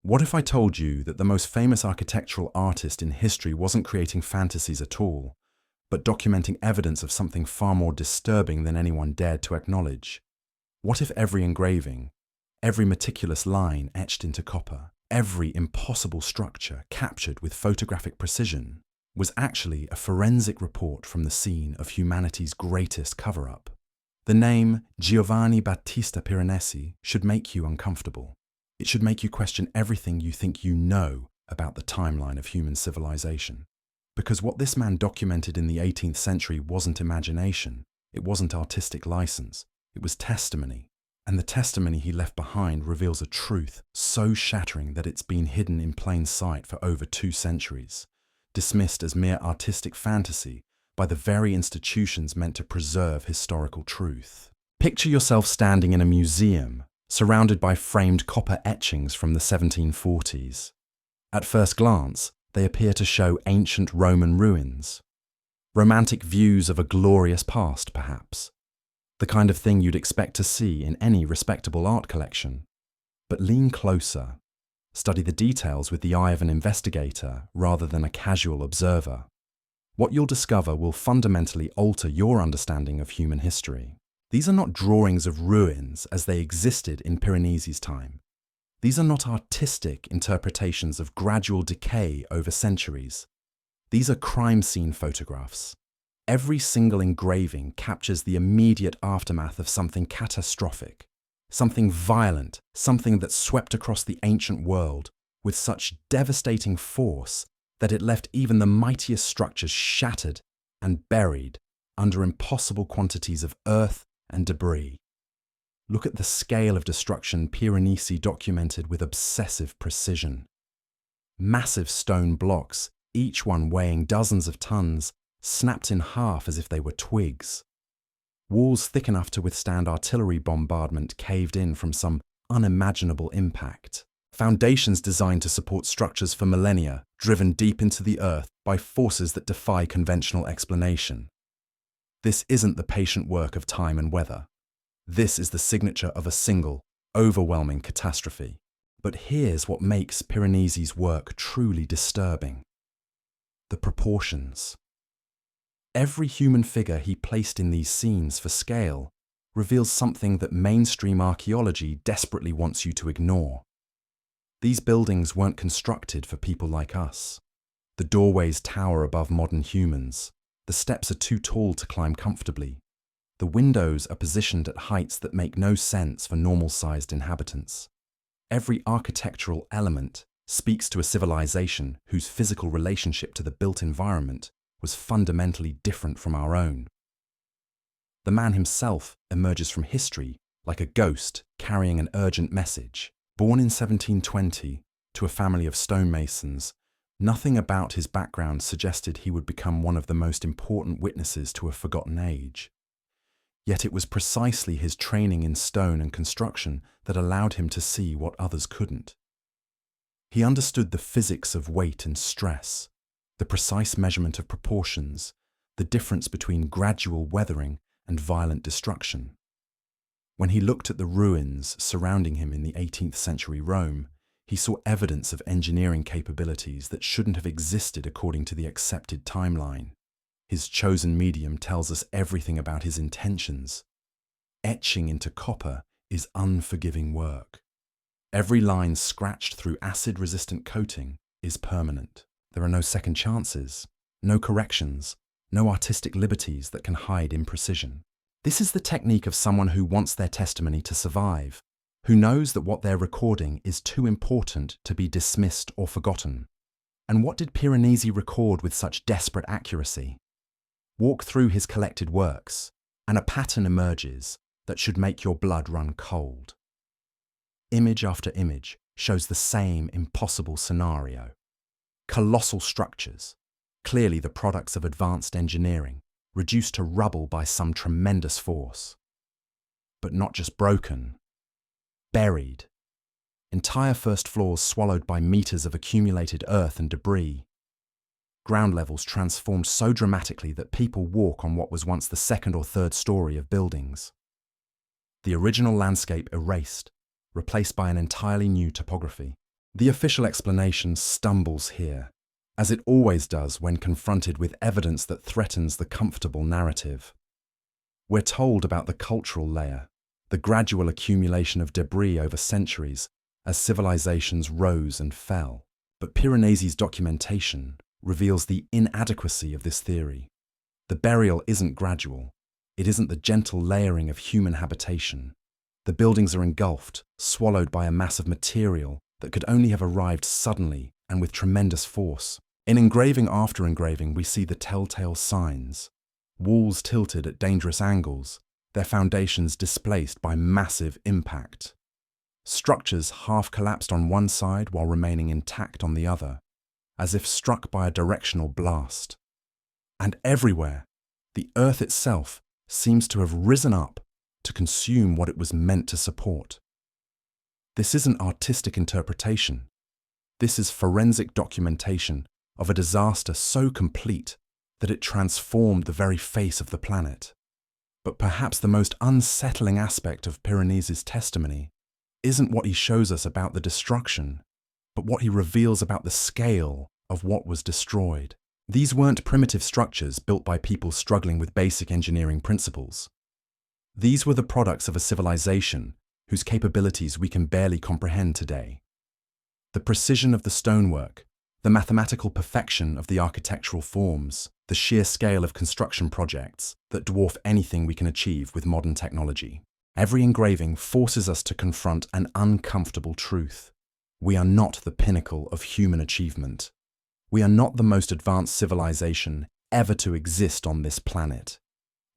What if I told you that the most famous architectural artist in history wasn't creating fantasies at all, but documenting evidence of something far more disturbing than anyone dared to acknowledge? What if every engraving, every meticulous line etched into copper, every impossible structure captured with photographic precision was actually a forensic report from the scene of humanity's greatest cover-up? The name Giovanni Battista Piranesi should make you uncomfortable. It should make you question everything you think you know about the timeline of human civilization. Because what this man documented in the 18th century wasn't imagination, it wasn't artistic license, it was testimony. And the testimony he left behind reveals a truth so shattering that it's been hidden in plain sight for over 2 centuries, dismissed as mere artistic fantasy by the very institutions meant to preserve historical truth. Picture yourself standing in a museum, surrounded by framed copper etchings from the 1740s. At first glance, they appear to show ancient Roman ruins. Romantic views of a glorious past, perhaps. The kind of thing you'd expect to see in any respectable art collection. But lean closer. Study the details with the eye of an investigator rather than a casual observer. What you'll discover will fundamentally alter your understanding of human history. These are not drawings of ruins as they existed in Piranesi's time. These are not artistic interpretations of gradual decay over centuries. These are crime scene photographs. Every single engraving captures the immediate aftermath of something catastrophic, something violent, something that swept across the ancient world with such devastating force that it left even the mightiest structures shattered and buried under impossible quantities of earth and debris. Look at the scale of destruction Piranesi documented with obsessive precision. Massive stone blocks, each one weighing dozens of tons, snapped in half as if they were twigs. Walls thick enough to withstand artillery bombardment caved in from some unimaginable impact. Foundations designed to support structures for millennia, driven deep into the earth by forces that defy conventional explanation. This isn't the patient work of time and weather. This is the signature of a single, overwhelming catastrophe. But here's what makes Piranesi's work truly disturbing. The proportions. Every human figure he placed in these scenes for scale reveals something that mainstream archaeology desperately wants you to ignore. These buildings weren't constructed for people like us. The doorways tower above modern humans. The steps are too tall to climb comfortably. The windows are positioned at heights that make no sense for normal-sized inhabitants. Every architectural element speaks to a civilization whose physical relationship to the built environment was fundamentally different from our own. The man himself emerges from history like a ghost carrying an urgent message. Born in 1720 to a family of stonemasons, nothing about his background suggested he would become one of the most important witnesses to a forgotten age. Yet it was precisely his training in stone and construction that allowed him to see what others couldn't. He understood the physics of weight and stress, the precise measurement of proportions, the difference between gradual weathering and violent destruction. When he looked at the ruins surrounding him in the 18th century Rome, he saw evidence of engineering capabilities that shouldn't have existed according to the accepted timeline. His chosen medium tells us everything about his intentions. Etching into copper is unforgiving work. Every line scratched through acid-resistant coating is permanent. There are no second chances, no corrections, no artistic liberties that can hide imprecision. This is the technique of someone who wants their testimony to survive, who knows that what they're recording is too important to be dismissed or forgotten. And what did Piranesi record with such desperate accuracy? Walk through his collected works, and a pattern emerges that should make your blood run cold. Image after image shows the same impossible scenario. Colossal structures, clearly the products of advanced engineering, reduced to rubble by some tremendous force. But not just broken, buried. Entire first floors swallowed by meters of accumulated earth and debris. Ground levels transformed so dramatically that people walk on what was once the second or third story of buildings. The original landscape erased, replaced by an entirely new topography. The official explanation stumbles here, as it always does when confronted with evidence that threatens the comfortable narrative. We're told about the cultural layer, the gradual accumulation of debris over centuries as civilizations rose and fell. But Piranesi's documentation reveals the inadequacy of this theory. The burial isn't gradual. It isn't the gentle layering of human habitation. The buildings are engulfed, swallowed by a mass of material that could only have arrived suddenly and with tremendous force. In engraving after engraving, we see the telltale signs. Walls tilted at dangerous angles, their foundations displaced by massive impact. Structures half collapsed on one side while remaining intact on the other, as if struck by a directional blast. And everywhere, the earth itself seems to have risen up to consume what it was meant to support. This isn't artistic interpretation. This is forensic documentation of a disaster so complete that it transformed the very face of the planet. But perhaps the most unsettling aspect of Piranesi's testimony isn't what he shows us about the destruction, but what he reveals about the scale of what was destroyed. These weren't primitive structures built by people struggling with basic engineering principles. These were the products of a civilization whose capabilities we can barely comprehend today. The precision of the stonework, the mathematical perfection of the architectural forms, the sheer scale of construction projects that dwarf anything we can achieve with modern technology. Every engraving forces us to confront an uncomfortable truth. We are not the pinnacle of human achievement. We are not the most advanced civilization ever to exist on this planet.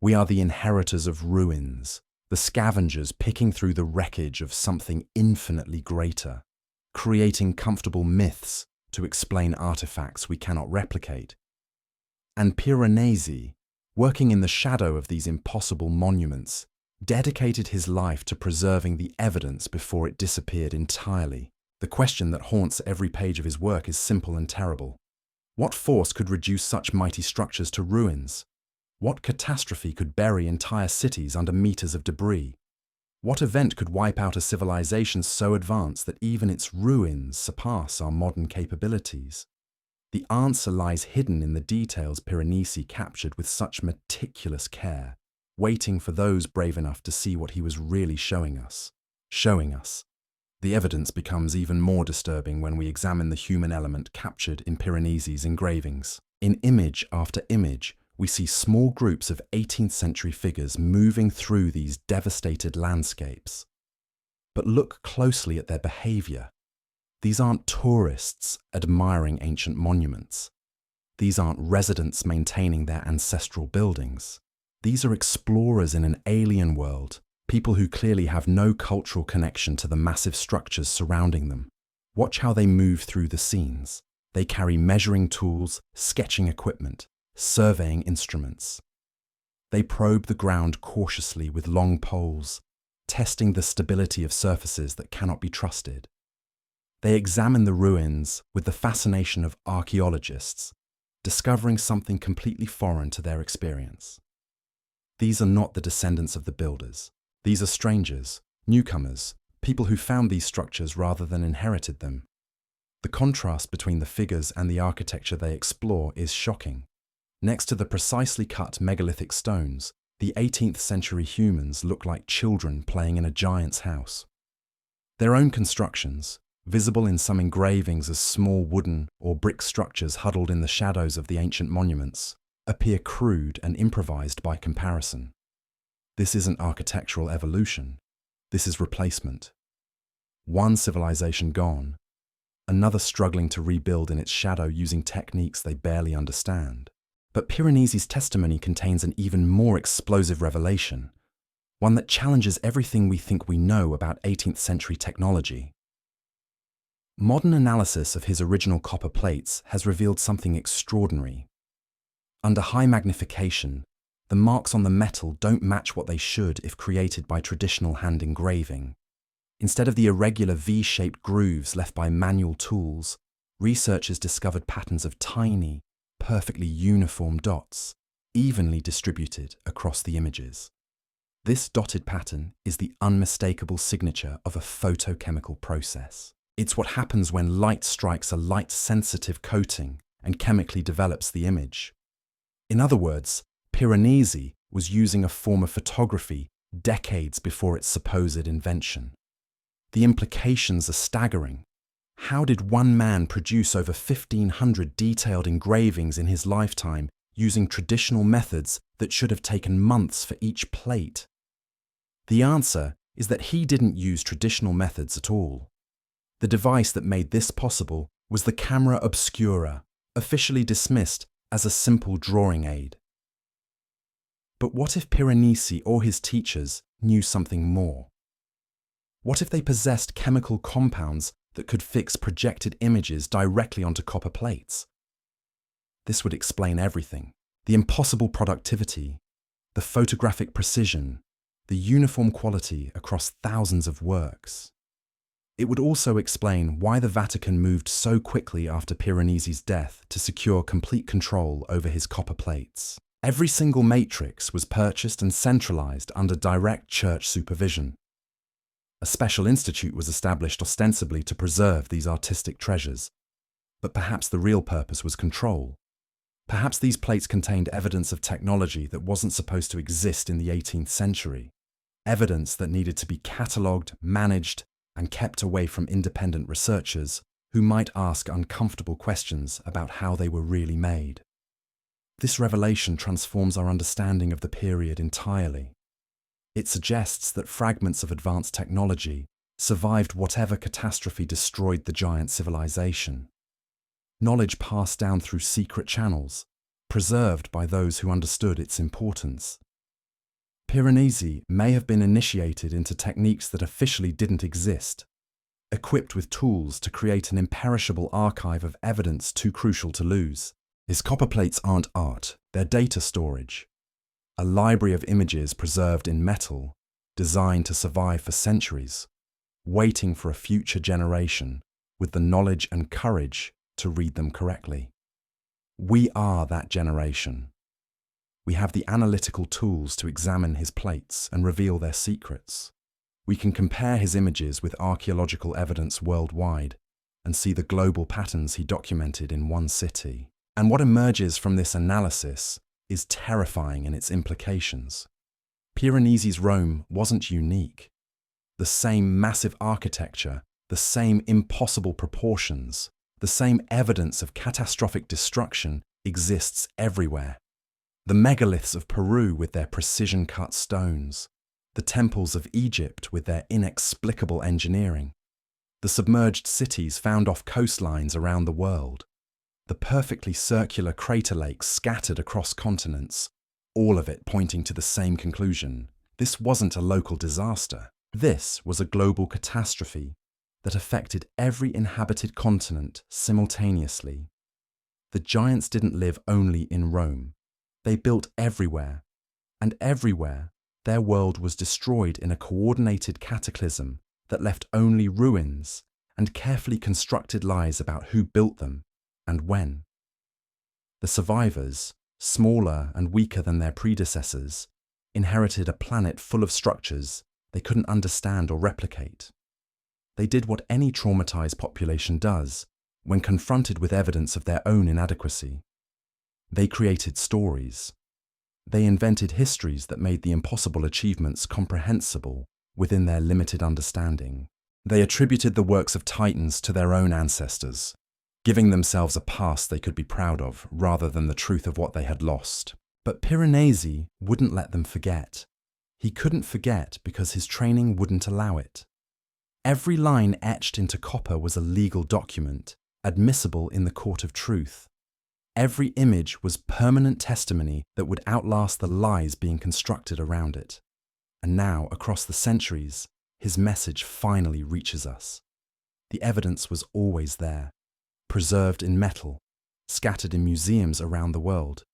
We are the inheritors of ruins, the scavengers picking through the wreckage of something infinitely greater, creating comfortable myths to explain artifacts we cannot replicate. And Piranesi, working in the shadow of these impossible monuments, dedicated his life to preserving the evidence before it disappeared entirely. The question that haunts every page of his work is simple and terrible. What force could reduce such mighty structures to ruins? What catastrophe could bury entire cities under meters of debris? What event could wipe out a civilization so advanced that even its ruins surpass our modern capabilities? The answer lies hidden in the details Piranesi captured with such meticulous care, waiting for those brave enough to see what he was really showing us. The evidence becomes even more disturbing when we examine the human element captured in Piranesi's engravings. In image after image, we see small groups of 18th century figures moving through these devastated landscapes. But look closely at their behavior. These aren't tourists admiring ancient monuments. These aren't residents maintaining their ancestral buildings. These are explorers in an alien world, people who clearly have no cultural connection to the massive structures surrounding them. Watch how they move through the scenes. They carry measuring tools, sketching equipment, surveying instruments. They probe the ground cautiously with long poles, testing the stability of surfaces that cannot be trusted. They examine the ruins with the fascination of archaeologists, discovering something completely foreign to their experience. These are not the descendants of the builders. These are strangers, newcomers, people who found these structures rather than inherited them. The contrast between the figures and the architecture they explore is shocking. Next to the precisely cut megalithic stones, the 18th century humans look like children playing in a giant's house. Their own constructions, visible in some engravings as small wooden or brick structures huddled in the shadows of the ancient monuments, appear crude and improvised by comparison. This isn't architectural evolution. This is replacement. One civilization gone, another struggling to rebuild in its shadow using techniques they barely understand. But Piranesi's testimony contains an even more explosive revelation, one that challenges everything we think we know about 18th century technology. Modern analysis of his original copper plates has revealed something extraordinary. Under high magnification, the marks on the metal don't match what they should if created by traditional hand engraving. Instead of the irregular V-shaped grooves left by manual tools, researchers discovered patterns of tiny, perfectly uniform dots, evenly distributed across the images. This dotted pattern is the unmistakable signature of a photochemical process. It's what happens when light strikes a light-sensitive coating and chemically develops the image. In other words, Piranesi was using a form of photography decades before its supposed invention. The implications are staggering. How did one man produce over 1,500 detailed engravings in his lifetime using traditional methods that should have taken months for each plate? The answer is that he didn't use traditional methods at all. The device that made this possible was the camera obscura, officially dismissed as a simple drawing aid. But what if Piranesi or his teachers knew something more? What if they possessed chemical compounds that could fix projected images directly onto copper plates? This would explain everything: the impossible productivity, the photographic precision, the uniform quality across thousands of works. It would also explain why the Vatican moved so quickly after Piranesi's death to secure complete control over his copper plates. Every single matrix was purchased and centralized under direct church supervision. A special institute was established ostensibly to preserve these artistic treasures, but perhaps the real purpose was control. Perhaps these plates contained evidence of technology that wasn't supposed to exist in the 18th century, evidence that needed to be catalogued, managed, and kept away from independent researchers who might ask uncomfortable questions about how they were really made. This revelation transforms our understanding of the period entirely. It suggests that fragments of advanced technology survived whatever catastrophe destroyed the giant civilization. Knowledge passed down through secret channels, preserved by those who understood its importance. Piranesi may have been initiated into techniques that officially didn't exist, equipped with tools to create an imperishable archive of evidence too crucial to lose. His copper plates aren't art, they're data storage. A library of images preserved in metal, designed to survive for centuries, waiting for a future generation with the knowledge and courage to read them correctly. We are that generation. We have the analytical tools to examine his plates and reveal their secrets. We can compare his images with archaeological evidence worldwide and see the global patterns he documented in one city. And what emerges from this analysis is terrifying in its implications. Piranesi's Rome wasn't unique. The same massive architecture, the same impossible proportions, the same evidence of catastrophic destruction exists everywhere. The megaliths of Peru with their precision-cut stones, the temples of Egypt with their inexplicable engineering, the submerged cities found off coastlines around the world, the perfectly circular crater lakes scattered across continents, all of it pointing to the same conclusion. This wasn't a local disaster. This was a global catastrophe that affected every inhabited continent simultaneously. The giants didn't live only in Rome. They built everywhere, and everywhere their world was destroyed in a coordinated cataclysm that left only ruins and carefully constructed lies about who built them and when. The survivors, smaller and weaker than their predecessors, inherited a planet full of structures they couldn't understand or replicate. They did what any traumatized population does when confronted with evidence of their own inadequacy. They created stories. They invented histories that made the impossible achievements comprehensible within their limited understanding. They attributed the works of titans to their own ancestors, giving themselves a past they could be proud of rather than the truth of what they had lost. But Piranesi wouldn't let them forget. He couldn't forget because his training wouldn't allow it. Every line etched into copper was a legal document, admissible in the court of truth. Every image was permanent testimony that would outlast the lies being constructed around it. And now, across the centuries, his message finally reaches us. The evidence was always there, preserved in metal, scattered in museums around the world,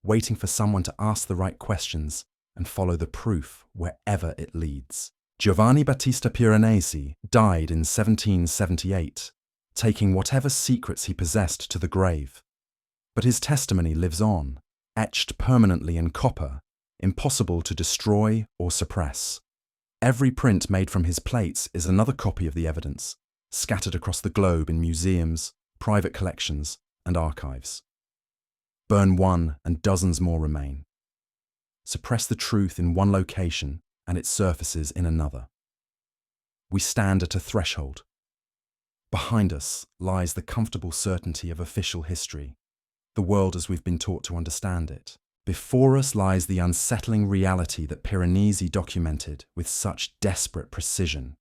waiting for someone to ask the right questions and follow the proof wherever it leads. Giovanni Battista Piranesi died in 1778, taking whatever secrets he possessed to the grave. But his testimony lives on, etched permanently in copper, impossible to destroy or suppress. Every print made from his plates is another copy of the evidence, scattered across the globe in museums, private collections, and archives. Burn one and dozens more remain. Suppress the truth in one location and it surfaces in another. We stand at a threshold. Behind us lies the comfortable certainty of official history, the world as we've been taught to understand it. Before us lies the unsettling reality that Piranesi documented with such desperate precision.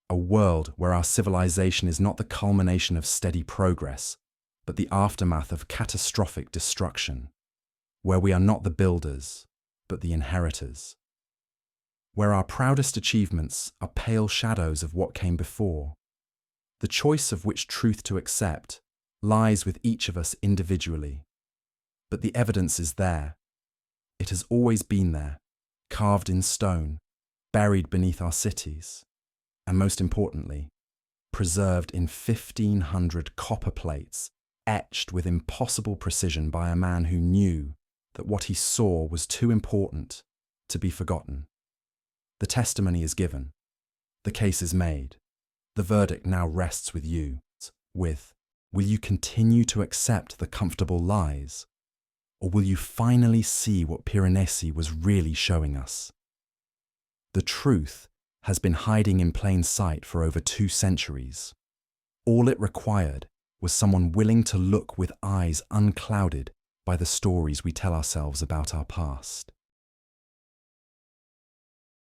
A world where our civilization is not the culmination of steady progress, but the aftermath of catastrophic destruction. Where we are not the builders, but the inheritors. Where our proudest achievements are pale shadows of what came before. The choice of which truth to accept lies with each of us individually. But the evidence is there. It has always been there, carved in stone, buried beneath our cities, and most importantly, preserved in 1,500 copper plates, etched with impossible precision by a man who knew that what he saw was too important to be forgotten. The testimony is given. The case is made. The verdict now rests with you. Will you continue to accept the comfortable lies? Or will you finally see what Piranesi was really showing us? The truth has been hiding in plain sight for over 2 centuries. All it required was someone willing to look with eyes unclouded by the stories we tell ourselves about our past.